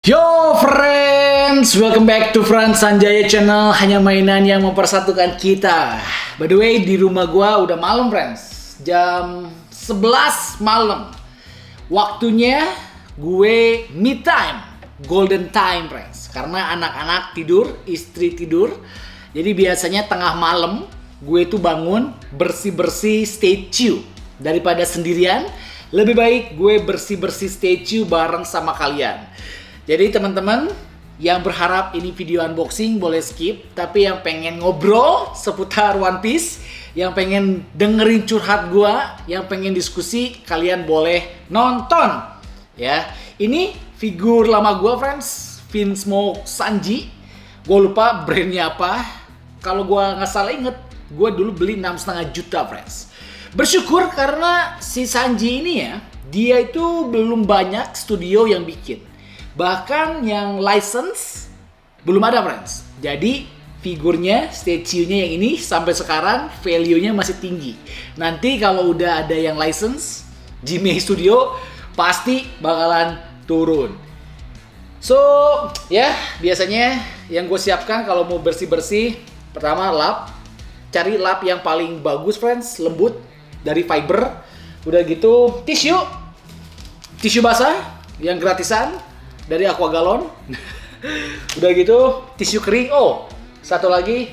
Yo friends, welcome back to Frans Sanjaya Channel. Hanya mainan yang mempersatukan kita. By the way, di rumah gua udah malam friends. Jam 11 malam. Waktunya gue me time, golden time friends. Karena anak-anak tidur, istri tidur. Jadi biasanya tengah malam gue tuh bangun bersih-bersih statue. Daripada sendirian, lebih baik gue bersih-bersih statue bareng sama kalian. Jadi teman-teman yang berharap ini video unboxing boleh skip, tapi yang pengen ngobrol seputar One Piece, yang pengen dengerin curhat gua, yang pengen diskusi, kalian boleh nonton. Ya, ini figur lama gua friends, Vinsmoke Sanji. Gua lupa brandnya apa. Kalau gua nggak salah inget, gua dulu beli 6,5 juta friends. Bersyukur karena si Sanji ini ya, dia itu belum banyak studio yang bikin. Bahkan yang license belum ada friends. Jadi figurnya, statue-nya yang ini sampai sekarang value-nya masih tinggi. Nanti kalau udah ada yang license, Jimmy Studio pasti bakalan turun. So, ya biasanya yang gue siapkan kalau mau bersih-bersih, pertama lap. Cari lap yang paling bagus friends, lembut, dari fiber. Udah gitu tisu basah yang gratisan dari Aqua Galon. Udah gitu tisu kering. Oh, satu lagi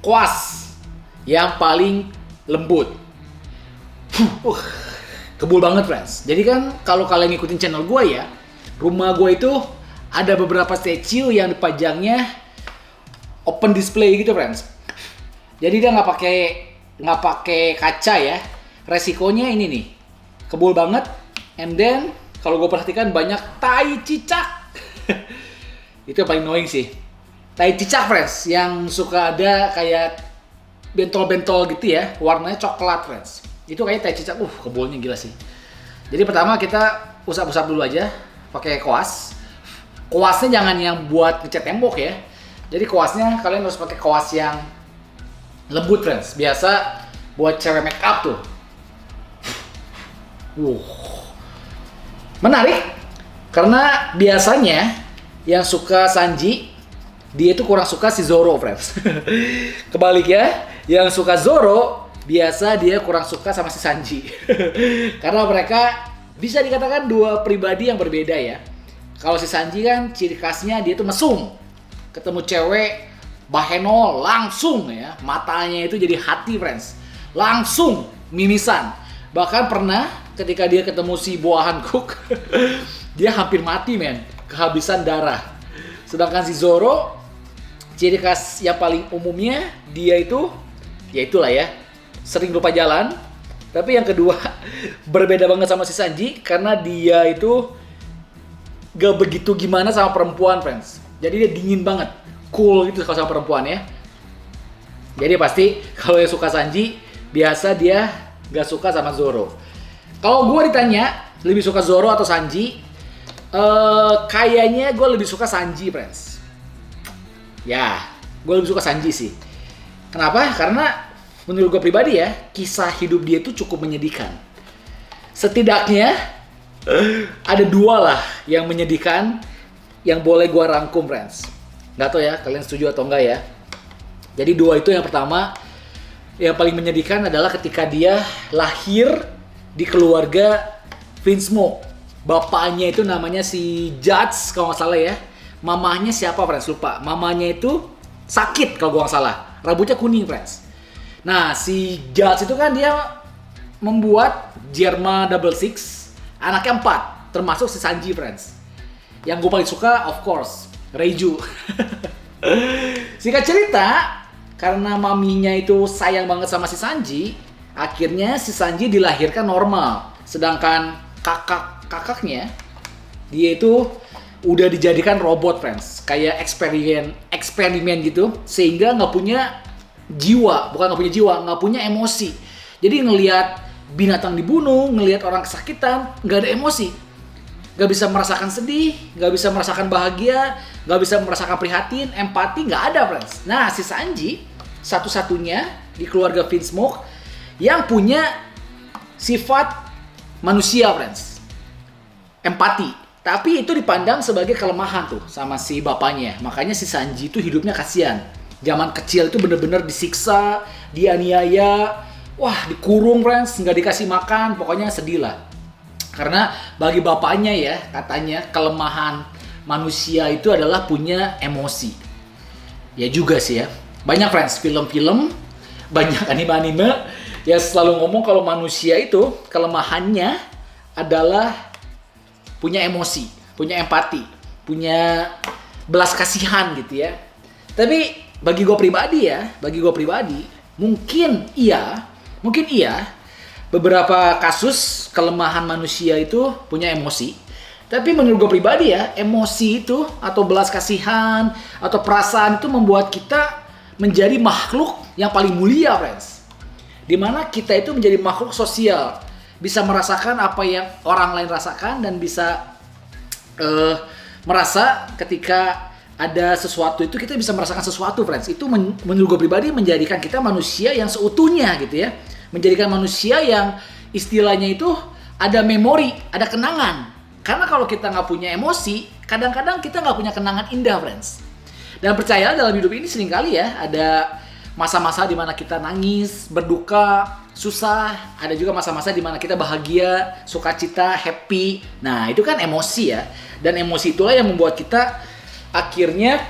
kuas yang paling lembut. Kebul banget friends. Jadi kan kalau kalian ngikutin channel gue ya, rumah gue itu ada beberapa statue yang dipajangnya open display gitu friends. Jadi dia nggak pakai kaca ya. Resikonya ini nih, kebul banget. And then kalau gue perhatikan banyak tai cicak. Itu yang paling annoying sih. Tai cicak friends yang suka ada kayak bentol-bentol gitu ya, warnanya coklat friends. Itu kayak tai cicak. Kebulnya gila sih. Jadi pertama kita usap-usap dulu aja pakai koas. Koasnya jangan yang buat ngecat tembok ya. Jadi koasnya kalian harus pakai koas yang lembut friends. Biasa buat cewek make up tuh. Menarik karena biasanya yang suka Sanji dia itu kurang suka si Zoro friends. Kebalik ya, yang suka Zoro biasa dia kurang suka sama si Sanji. Karena mereka bisa dikatakan dua pribadi yang berbeda ya. Kalau si Sanji kan ciri khasnya dia tuh mesum. Ketemu cewek baheno langsung ya, matanya itu jadi hati friends. Langsung mimisan. Bahkan pernah ketika dia ketemu si Boa Hancock, dia hampir mati men, kehabisan darah. Sedangkan si Zoro, ciri khas yang paling umumnya dia itu, ya itulah ya, sering lupa jalan. Tapi yang kedua berbeda banget sama si Sanji karena dia itu gak begitu gimana sama perempuan friends. Jadi dia dingin banget, cool gitu kalau sama perempuan ya. Jadi pasti kalau yang suka Sanji biasa dia gak suka sama Zoro. Kalau gue ditanya lebih suka Zoro atau Sanji, kayaknya gue lebih suka Sanji friends. Ya, gue lebih suka Sanji sih. Kenapa? Karena menurut gue pribadi ya, kisah hidup dia itu cukup menyedihkan. Setidaknya ada dua lah yang menyedihkan yang boleh gue rangkum friends. Gak tau ya kalian setuju atau enggak ya. Jadi dua itu, yang pertama yang paling menyedihkan adalah ketika dia lahir di keluarga Vinsmoke. Bapaknya itu namanya si Judge kalau nggak salah ya. Mamahnya siapa friends? Lupa. Mamanya itu sakit kalau gua nggak salah. Rambutnya kuning friends. Nah si Judge itu kan dia membuat Germa Double Six, anaknya 4, termasuk si Sanji friends. Yang gue paling suka of course Reiju. Singkat cerita, karena maminya itu sayang banget sama si Sanji, akhirnya si Sanji dilahirkan normal. Sedangkan kakaknya, dia itu udah dijadikan robot friends. Kayak eksperimen gitu. Sehingga nggak punya jiwa. Bukan nggak punya jiwa, nggak punya emosi. Jadi ngelihat binatang dibunuh, ngelihat orang kesakitan, nggak ada emosi. Nggak bisa merasakan sedih, nggak bisa merasakan bahagia, nggak bisa merasakan prihatin, empati, nggak ada friends. Nah si Sanji satu-satunya di keluarga Vinsmoke yang punya sifat manusia friends, empati. Tapi itu dipandang sebagai kelemahan tuh sama si bapaknya. Makanya si Sanji itu hidupnya kasihan. Zaman kecil itu bener-bener disiksa, dianiaya, wah dikurung friends, nggak dikasih makan, pokoknya sedih lah. Karena bagi bapaknya ya, katanya kelemahan manusia itu adalah punya emosi. Ya juga sih ya. Banyak friends, film-film, banyak anime-anime yang selalu ngomong kalau manusia itu kelemahannya adalah punya emosi, punya empati, punya belas kasihan gitu ya. Tapi bagi gue pribadi, mungkin iya, beberapa kasus kelemahan manusia itu punya emosi. Tapi menurut gue pribadi ya, emosi itu atau belas kasihan atau perasaan itu membuat kita menjadi makhluk yang paling mulia, friends. Dimana kita itu menjadi makhluk sosial, bisa merasakan apa yang orang lain rasakan dan bisa merasa ketika ada sesuatu itu kita bisa merasakan sesuatu, friends. Itu menurut gue pribadi menjadikan kita manusia yang seutuhnya gitu ya. Menjadikan manusia yang istilahnya itu ada memori, ada kenangan. Karena kalau kita nggak punya emosi, kadang-kadang kita nggak punya kenangan indah, friends. Dan percaya dalam hidup ini seringkali ya ada masa-masa di mana kita nangis, berduka, susah. Ada juga masa-masa di mana kita bahagia, sukacita, happy. Nah, itu kan emosi ya. Dan emosi itulah yang membuat kita akhirnya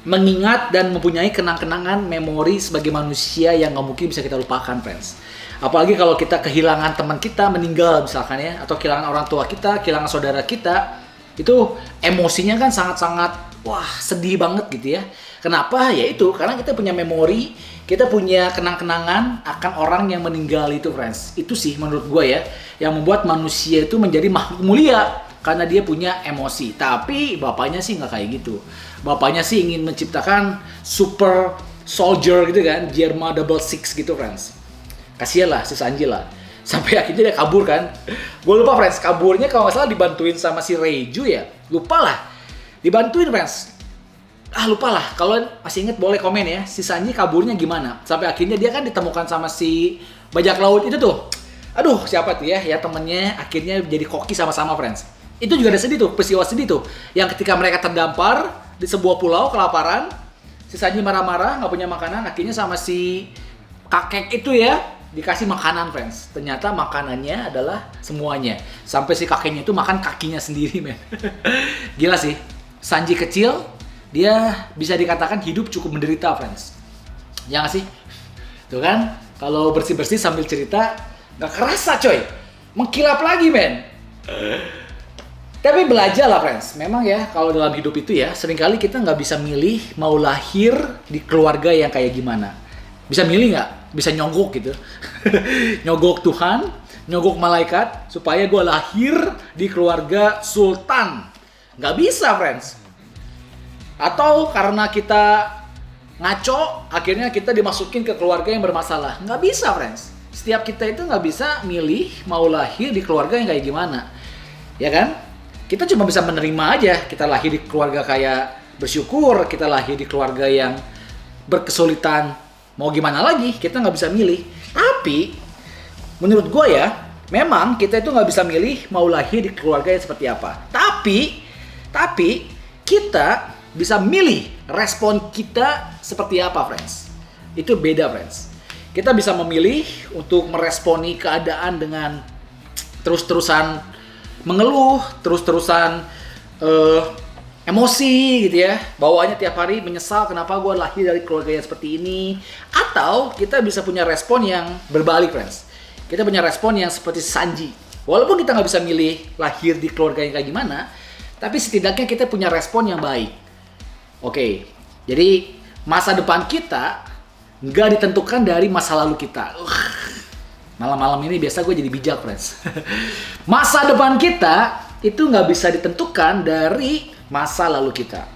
mengingat dan mempunyai kenang-kenangan memori sebagai manusia yang nggak mungkin bisa kita lupakan, friends. Apalagi kalau kita kehilangan teman kita, meninggal misalkan ya. Atau kehilangan orang tua kita, kehilangan saudara kita. Itu emosinya kan sangat-sangat, wah sedih banget gitu ya. Kenapa? Ya itu, karena kita punya memori, kita punya kenang-kenangan akan orang yang meninggal itu, friends. Itu sih menurut gue ya, yang membuat manusia itu menjadi makhluk mulia. Karena dia punya emosi. Tapi bapaknya sih nggak kayak gitu. Bapaknya sih ingin menciptakan super soldier gitu kan, Germa 66 gitu, friends. Kasihan lah si Sanji lah. Sampai akhirnya dia kabur kan. Gue lupa, friends, kaburnya kalau nggak salah dibantuin sama si Reiju ya. Lupa lah. Dibantuin, friends. Lupa lah. Kalau masih inget boleh komen ya. Si Sanji kaburnya gimana. Sampai akhirnya dia kan ditemukan sama si bajak laut itu tuh. Aduh, siapa tuh ya. Ya temennya akhirnya jadi koki sama-sama, friends. Itu juga ada sedih tuh. Peristiwa sedih tuh. Yang ketika mereka terdampar di sebuah pulau kelaparan. Si Sanji marah-marah gak punya makanan. Akhirnya sama si kakek itu ya dikasih makanan, friends. Ternyata makanannya adalah semuanya. Sampai si kakeknya itu makan kakinya sendiri, men. Gila sih. Sanji kecil, dia bisa dikatakan hidup cukup menderita, friends. Ya gak sih? Tuh kan, kalau bersih-bersih sambil cerita, gak kerasa coy. Mengkilap lagi, men. Tapi belajar lah, friends. Memang ya, kalau dalam hidup itu ya, seringkali kita nggak bisa milih mau lahir di keluarga yang kayak gimana. Bisa milih nggak? Bisa nyogok gitu. Nyogok Tuhan, nyogok malaikat, supaya gue lahir di keluarga sultan. Nggak bisa, friends. Atau karena kita ngaco, akhirnya kita dimasukin ke keluarga yang bermasalah. Nggak bisa, friends. Setiap kita itu nggak bisa milih mau lahir di keluarga yang kayak gimana. Ya kan? Kita cuma bisa menerima aja. Kita lahir di keluarga kayak bersyukur, kita lahir di keluarga yang berkesulitan. Mau gimana lagi? Kita nggak bisa milih. Tapi menurut gue ya, memang kita itu nggak bisa milih mau lahir di keluarga yang seperti apa. Tapi kita bisa milih respon kita seperti apa, friends. Itu beda, friends. Kita bisa memilih untuk meresponi keadaan dengan terus-terusan mengeluh, terus-terusan emosi gitu ya. Bawaannya tiap hari menyesal kenapa gue lahir dari keluarga yang seperti ini. Atau kita bisa punya respon yang berbalik, friends. Kita punya respon yang seperti Sanji. Walaupun kita nggak bisa milih lahir di keluarga yang kayak gimana, tapi setidaknya kita punya respon yang baik. Oke, jadi masa depan kita nggak ditentukan dari masa lalu kita. Malam-malam ini biasa gue jadi bijak, friends. Masa depan kita itu nggak bisa ditentukan dari masa lalu kita.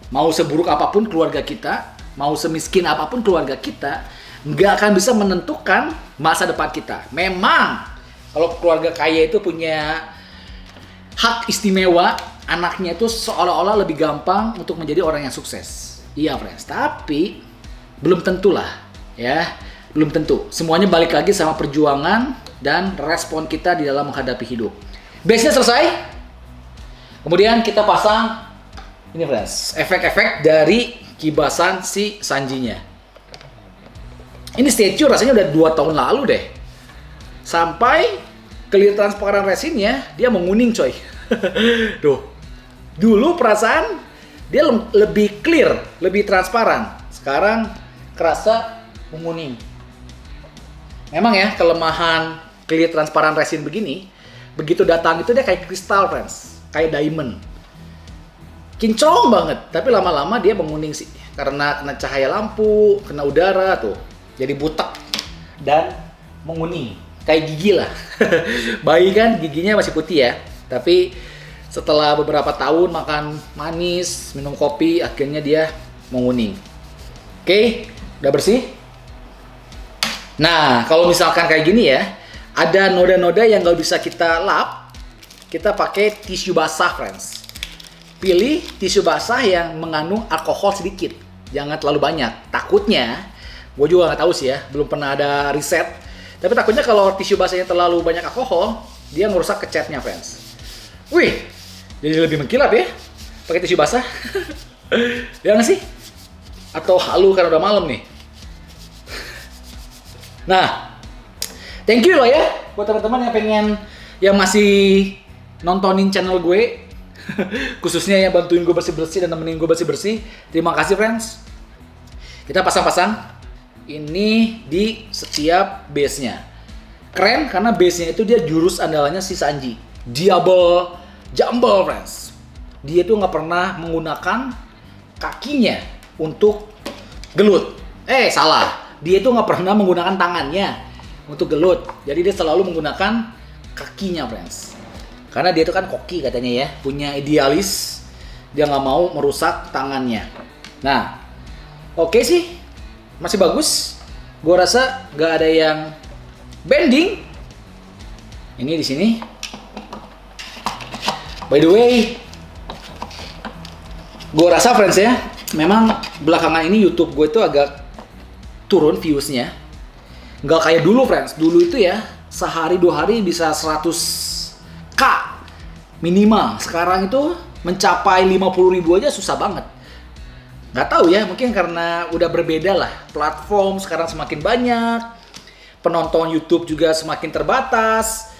Mau seburuk apapun keluarga kita, mau semiskin apapun keluarga kita, nggak akan bisa menentukan masa depan kita. Memang kalau keluarga kaya itu punya hak istimewa, anaknya itu seolah-olah lebih gampang untuk menjadi orang yang sukses. Iya, friends. Tapi belum tentulah, ya. Belum tentu. Semuanya balik lagi sama perjuangan dan respon kita di dalam menghadapi hidup. Base-nya selesai? Kemudian kita pasang ini friends, efek-efek dari kibasan si Sanjinya. Ini statue rasanya udah 2 tahun lalu deh. Sampai clear transparan resinnya dia menguning coy. Tuh. Dulu perasaan dia lebih clear, lebih transparan. Sekarang kerasa menguning. Memang ya kelemahan clear transparan resin begini, begitu datang itu dia kayak kristal friends, kayak diamond. Kinclong banget, tapi lama-lama dia menguning sih. Karena kena cahaya lampu, kena udara tuh. Jadi butek dan menguning. Kayak gigi lah. Bayi kan giginya masih putih ya. Tapi setelah beberapa tahun makan manis, minum kopi, akhirnya dia menguning. Oke, udah bersih? Nah, kalau misalkan kayak gini ya, ada noda-noda yang nggak bisa kita lap, kita pakai tisu basah friends. Pilih tisu basah yang mengandung alkohol sedikit, jangan terlalu banyak. Takutnya, gue juga nggak tahu sih ya, belum pernah ada riset. Tapi takutnya kalau tisu basahnya terlalu banyak alkohol, dia ngerusak kecatnya, friends. Wih, jadi lebih mengkilap ya, pakai tisu basah. Ya nggak sih? Atau halu karena udah malam nih. Nah, thank you loh ya buat teman-teman yang masih nontonin channel gue. Khususnya yang bantuin gue bersih-bersih dan nemenin gue bersih-bersih. Terima kasih friends. Kita pasang-pasang ini di setiap base-nya. Keren karena base-nya itu dia jurus andalannya si Sanji. Double jumble friends. Dia tuh nggak pernah menggunakan kakinya untuk gelut. Salah. Dia tuh nggak pernah menggunakan tangannya untuk gelut. Jadi dia selalu menggunakan kakinya friends. Karena dia itu kan koki katanya ya, punya idealis, dia nggak mau merusak tangannya. Nah, oke sih, masih bagus. Gue rasa nggak ada yang bending. Ini di sini. By the way, gue rasa friends ya, memang belakangan ini YouTube gue itu agak turun viewsnya. Nggak kayak dulu friends. Dulu itu ya, sehari 2 hari bisa 100K minimal. Sekarang itu mencapai 50.000 aja susah banget. Nggak tahu ya, mungkin karena udah berbeda lah. Platform sekarang semakin banyak, penonton YouTube juga semakin terbatas.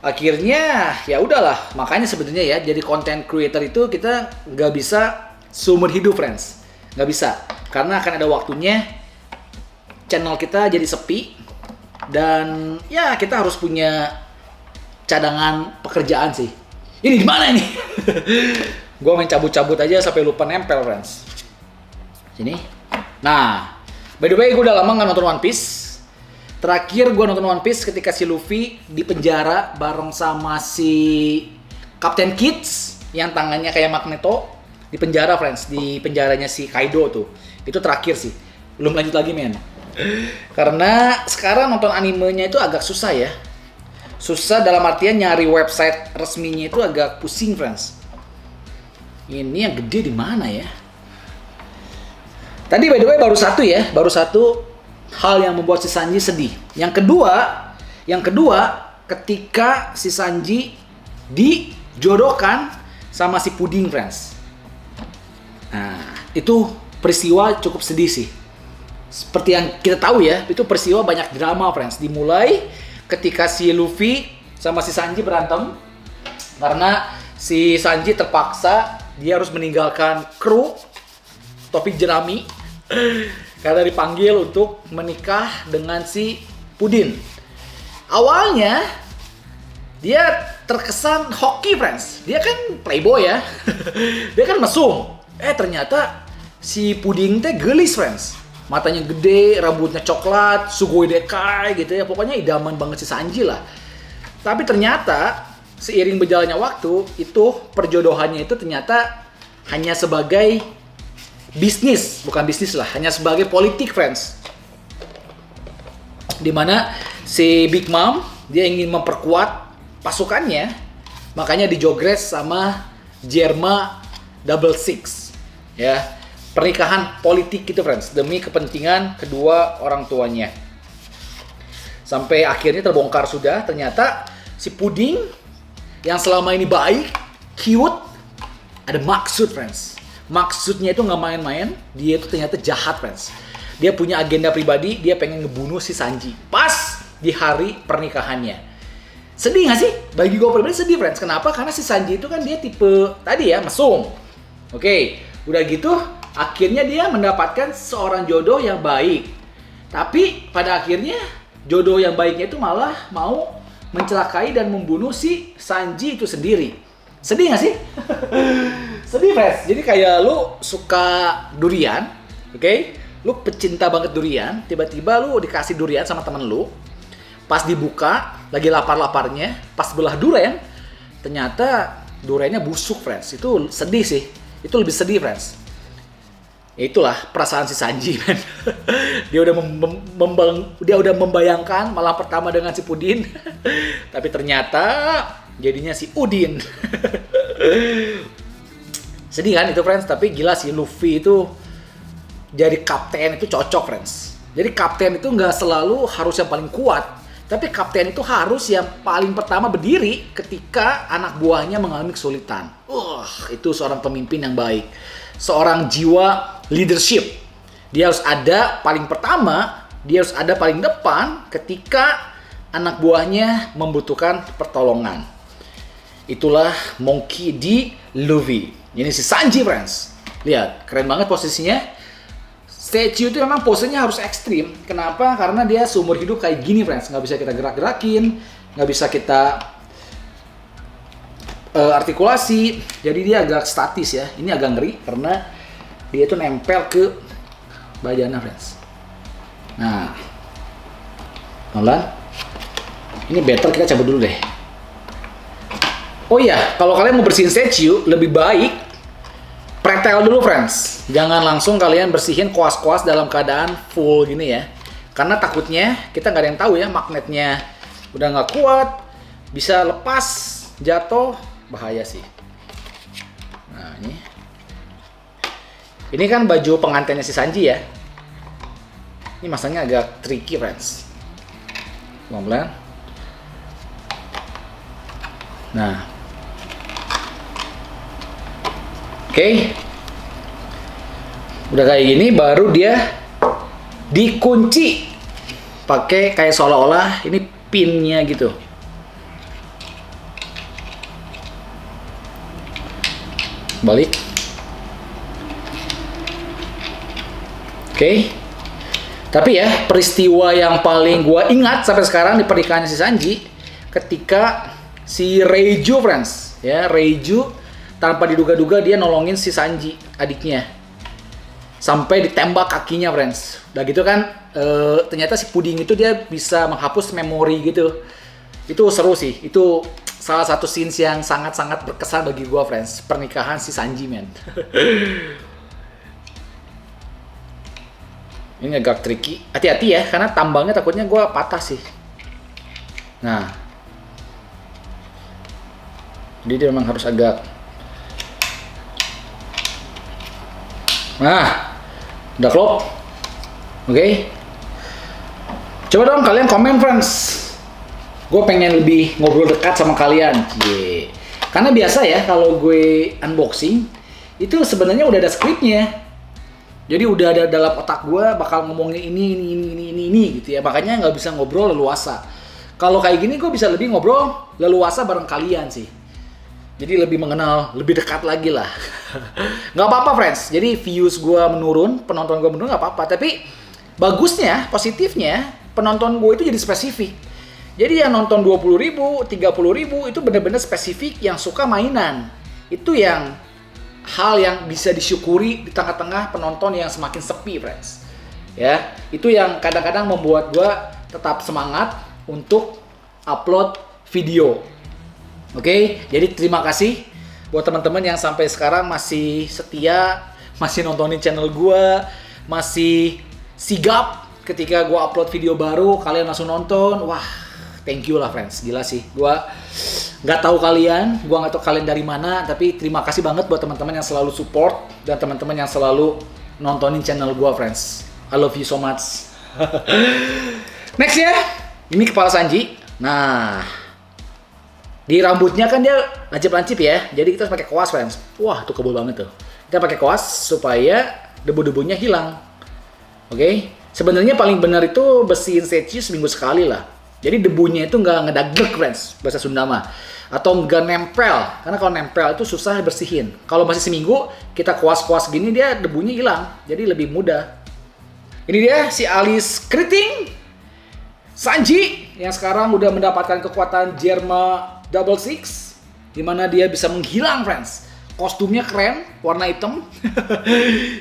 Akhirnya ya udahlah. Makanya sebenarnya ya, jadi content creator itu kita nggak bisa seumur hidup friends. Nggak bisa, karena akan ada waktunya channel kita jadi sepi. Dan ya kita harus punya cadangan pekerjaan sih. Ini di mana ini? Gue main cabut-cabut aja sampai lupa nempel, friends. Sini. Nah, by the way, gue udah lama nggak nonton One Piece. Terakhir gue nonton One Piece ketika si Luffy di penjara bareng sama si Captain Kids yang tangannya kayak Magneto di penjara, friends. Di penjaranya si Kaido tuh. Itu terakhir sih. Belum lanjut lagi, men. Karena sekarang nonton animenya itu agak susah ya. Susah dalam artian nyari website resminya itu agak pusing, friends. Ini yang gede di mana ya? Tadi by the way baru satu hal yang membuat si Sanji sedih. Yang kedua ketika si Sanji dijodohkan sama si Puding, friends. Nah, itu peristiwa cukup sedih sih. Seperti yang kita tahu ya, itu peristiwa banyak drama, friends. Dimulai ketika si Luffy sama si Sanji berantem karena si Sanji terpaksa dia harus meninggalkan kru topi jerami karena dipanggil untuk menikah dengan si Pudin. Awalnya dia terkesan hoki, friends. Dia kan playboy ya. Dia kan mesum. Ternyata si Puding teh gelis, friends. Matanya gede, rambutnya coklat, sugoi dekai gitu ya. Pokoknya idaman banget si Sanji lah. Tapi ternyata seiring berjalannya waktu, itu perjodohannya itu ternyata hanya sebagai bisnis. Bukan bisnis lah, hanya sebagai politik, friends. Dimana si Big Mom, dia ingin memperkuat pasukannya. Makanya dijogres sama Germa Double Six. Ya. Pernikahan politik gitu, friends, demi kepentingan kedua orang tuanya. Sampai akhirnya terbongkar sudah, ternyata si Puding yang selama ini baik, cute, ada maksud, friends. Maksudnya itu nggak main-main, dia itu ternyata jahat, friends. Dia punya agenda pribadi, dia pengen ngebunuh si Sanji pas di hari pernikahannya. Sedih gak sih? Bagi gue pribadi sedih, friends. Kenapa? Karena si Sanji itu kan dia tipe tadi ya, mesum. Oke, udah gitu akhirnya dia mendapatkan seorang jodoh yang baik. Tapi pada akhirnya jodoh yang baiknya itu malah mau mencelakai dan membunuh si Sanji itu sendiri. Sedih gak sih? Sedih, friends. Jadi kayak lu suka durian, oke? Lu pecinta banget durian, tiba-tiba lu dikasih durian sama temen lu. Pas dibuka, lagi lapar-laparnya, pas belah durian, ternyata duriannya busuk, friends. Itu sedih sih. Itu lebih sedih, friends. Ya itulah perasaan si Sanji, man. Dia udah membayangkan malam pertama dengan si Pudin. Tapi ternyata jadinya si Udin. Sedih kan itu, friends. Tapi gila sih, Luffy itu jadi kapten itu cocok, friends. Jadi kapten itu nggak selalu harus yang paling kuat, tapi kapten itu harus yang paling pertama berdiri ketika anak buahnya mengalami kesulitan. Itu seorang pemimpin yang baik. Seorang jiwa leadership. Dia harus ada paling pertama, dia harus ada paling depan ketika anak buahnya membutuhkan pertolongan. Itulah Monkey D. Luffy. Ini si Sanji, friends. Lihat, keren banget posisinya. Statue itu memang posenya harus ekstrim. Kenapa? Karena dia seumur hidup kayak gini, friends. Nggak bisa kita gerak-gerakin, nggak bisa kita artikulasi. Jadi dia agak statis ya. Ini agak ngeri karena dia itu nempel ke badannya, friends. Nah, pelan. Ini better kita cabut dulu deh. Oh iya, kalau kalian mau bersihin statue, lebih baik pretel dulu, friends. Jangan langsung kalian bersihin kuas-kuas dalam keadaan full gini ya. Karena takutnya kita nggak ada yang tahu ya, magnetnya udah nggak kuat, bisa lepas, jatuh, bahaya sih. Nah ini kan baju pengantinnya si Sanji ya. Ini masangnya agak tricky, friends. Pelan-pelan. Nah, oke. Udah kayak gini baru dia dikunci pakai kayak seolah-olah ini pinnya gitu. Balik. Oke. Tapi ya, peristiwa yang paling gua ingat sampai sekarang di pernikahannya si Sanji ketika si Reiju, friends, ya, Reiju tanpa diduga-duga dia nolongin si Sanji, adiknya. Sampai ditembak kakinya, friends. Udah gitu kan, ternyata si Puding itu dia bisa menghapus memori gitu. Itu seru sih. Itu salah satu scenes yang sangat-sangat berkesan bagi gua, friends. Pernikahan si Sanji, men. Ini agak tricky. Hati-hati ya, karena tambangnya takutnya gua patah sih. Nah. Jadi dia memang harus agak. Nah, udah klop. Oke. Coba dong kalian komen, friends. Gue pengen lebih ngobrol dekat sama kalian. Karena biasa ya kalau gue unboxing itu sebenarnya udah ada skripnya. Jadi udah ada dalam otak gue bakal ngomongin ini gitu ya. Makanya nggak bisa ngobrol leluasa. Kalau kayak gini gue bisa lebih ngobrol leluasa bareng kalian sih. Jadi lebih mengenal, lebih dekat lagi lah. Nggak apa-apa, friends. Jadi views gue menurun, penonton gue menurun nggak apa-apa. Tapi bagusnya, positifnya, penonton gue itu jadi spesifik. Jadi yang nonton 20.000, 30.000 itu bener-bener spesifik yang suka mainan. Itu yang hal yang bisa disyukuri di tengah-tengah penonton yang semakin sepi, friends. Ya, itu yang kadang-kadang membuat gue tetap semangat untuk upload video. Oke, jadi terima kasih buat teman-teman yang sampai sekarang masih setia, masih nontonin channel gua, masih sigap ketika gua upload video baru, kalian langsung nonton. Wah, thank you lah, friends. Gila sih, gua nggak tahu kalian dari mana, tapi terima kasih banget buat teman-teman yang selalu support dan teman-teman yang selalu nontonin channel gua, friends. I love you so much. Next ya, ini kepala Sanji. Nah, Di rambutnya kan dia lancip-lancip ya, jadi kita harus pakai koas friends. Wah, tuh kebul banget tuh. Kita pakai koas supaya debu-debunya hilang. Oke, sebenarnya paling benar itu bersihin seci seminggu sekali lah. Jadi debunya itu nggak ngedagdek friends, bahasa Sunda mah. Atau nggak nempel, karena kalau nempel itu susah bersihin. Kalau masih seminggu, kita kuas-kuas gini dia debunya hilang, jadi lebih mudah. Ini dia si alis keriting Sanji yang sekarang udah mendapatkan kekuatan Jerma Double Six, di mana dia bisa menghilang friends. Kostumnya keren, warna hitam.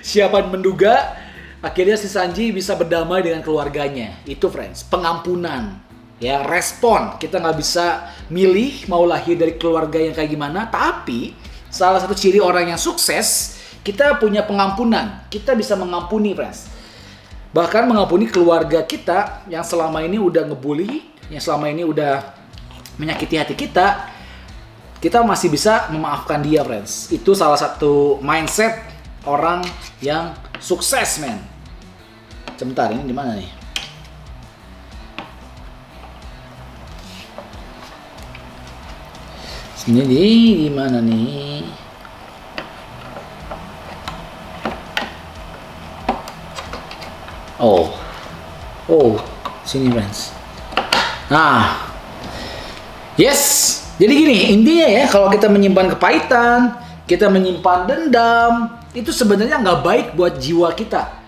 Siapa menduga akhirnya si Sanji bisa berdamai dengan keluarganya. Itu friends, pengampunan. Ya, respon. Kita nggak bisa milih mau lahir dari keluarga yang kayak gimana, tapi salah satu ciri orang yang sukses, kita punya pengampunan. Kita bisa mengampuni friends. Bahkan mengampuni keluarga kita yang selama ini udah ngebully, yang selama ini udah menyakiti hati kita, kita masih bisa memaafkan dia friends. Itu salah satu mindset orang yang sukses men. Sebentar, ini di mana nih? Sini di mana nih? Oh, sini friends. Nah, yes. Jadi gini, intinya ya, kalau kita menyimpan kepahitan, kita menyimpan dendam, itu sebenarnya nggak baik buat jiwa kita.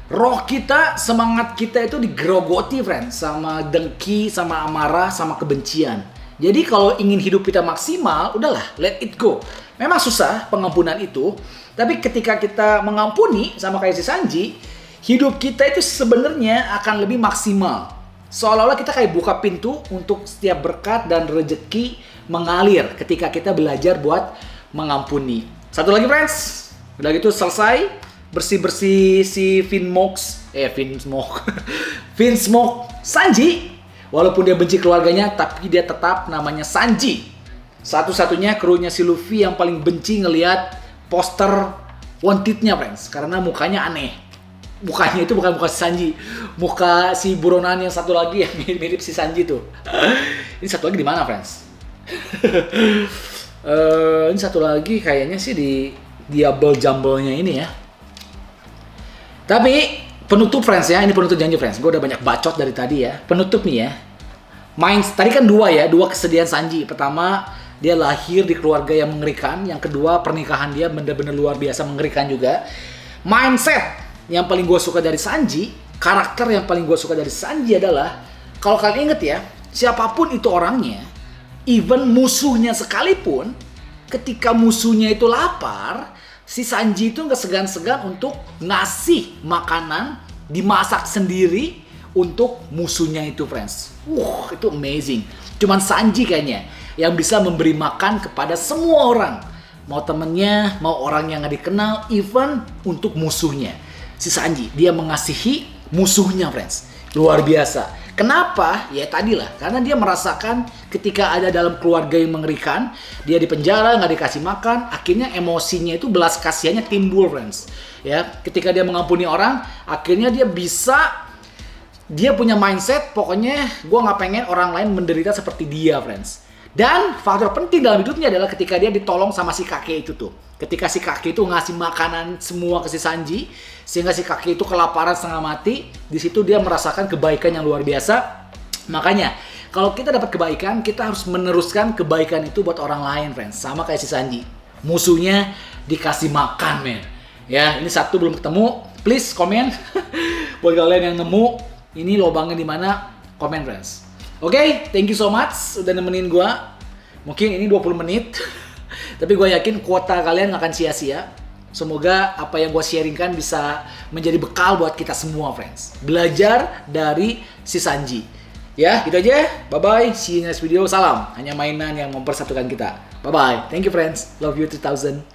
Roh kita, semangat kita itu digerogoti friends, sama dengki, sama amarah, sama kebencian. Jadi kalau ingin hidup kita maksimal, udahlah, let it go. Memang susah pengampunan itu, tapi ketika kita mengampuni, sama kayak si Sanji, hidup kita itu sebenarnya akan lebih maksimal. Seolah-olah kita kayak buka pintu untuk setiap berkat dan rezeki mengalir ketika kita belajar buat mengampuni. Satu lagi friends, udah gitu selesai bersih-bersih si Vinsmoke Sanji. Walaupun dia benci keluarganya, tapi dia tetap namanya Sanji. Satu-satunya krunya si Luffy yang paling benci ngelihat poster Wanted-nya friends, karena mukanya aneh. Mukanya itu bukan muka si Sanji, muka si buronan yang satu lagi yang mirip si Sanji tuh. Ini satu lagi di mana friends? Ini satu lagi kayaknya sih di Diable Jumble-nya ini ya. Tapi penutup friends ya, ini penutup janji friends. Gue udah banyak bacot dari tadi ya. Penutup nih ya. Tadi kan dua kesedihan Sanji. Pertama, dia lahir di keluarga yang mengerikan. Yang kedua, pernikahan dia benar-benar luar biasa mengerikan juga. Mindset yang paling gue suka dari Sanji, karakter yang paling gue suka dari Sanji adalah, kalau kalian inget ya, siapapun itu orangnya, even musuhnya sekalipun, ketika musuhnya itu lapar, si Sanji itu gak segan-segan untuk ngasih makanan dimasak sendiri untuk musuhnya itu friends. Itu amazing. Cuman Sanji kayaknya yang bisa memberi makan kepada semua orang. Mau temennya, mau orang yang gak dikenal, even untuk musuhnya. Si Sanji, dia mengasihi musuhnya friends. Luar biasa. Kenapa? Ya tadilah, karena dia merasakan ketika ada dalam keluarga yang mengerikan, dia di penjara, nggak dikasih makan, akhirnya emosinya itu belas kasihannya timbul friends. Ya, ketika dia mengampuni orang, akhirnya dia punya mindset, pokoknya gue nggak pengen orang lain menderita seperti dia friends. Dan faktor penting dalam hidupnya adalah ketika dia ditolong sama si kakek itu tuh. Ketika si kakek itu ngasih makanan semua ke si Sanji, sehingga si kakek itu kelaparan setengah mati, di situ dia merasakan kebaikan yang luar biasa. Makanya, kalau kita dapat kebaikan, kita harus meneruskan kebaikan itu buat orang lain, friends. Sama kayak si Sanji. Musuhnya dikasih makan, men. Ya, ini satu belum ketemu. Please komen. Buat kalian yang nemu, ini lobangnya di mana? Komen, friends. Oke, thank you so much udah nemenin gua. Mungkin ini 20 menit. Tapi gue yakin kuota kalian gak akan sia-sia. Semoga apa yang gue sharingkan bisa menjadi bekal buat kita semua, friends. Belajar dari si Sanji. Ya, gitu aja. Bye-bye. See you next video. Salam. Hanya mainan yang mempersatukan kita. Bye-bye. Thank you, friends. Love you 2000.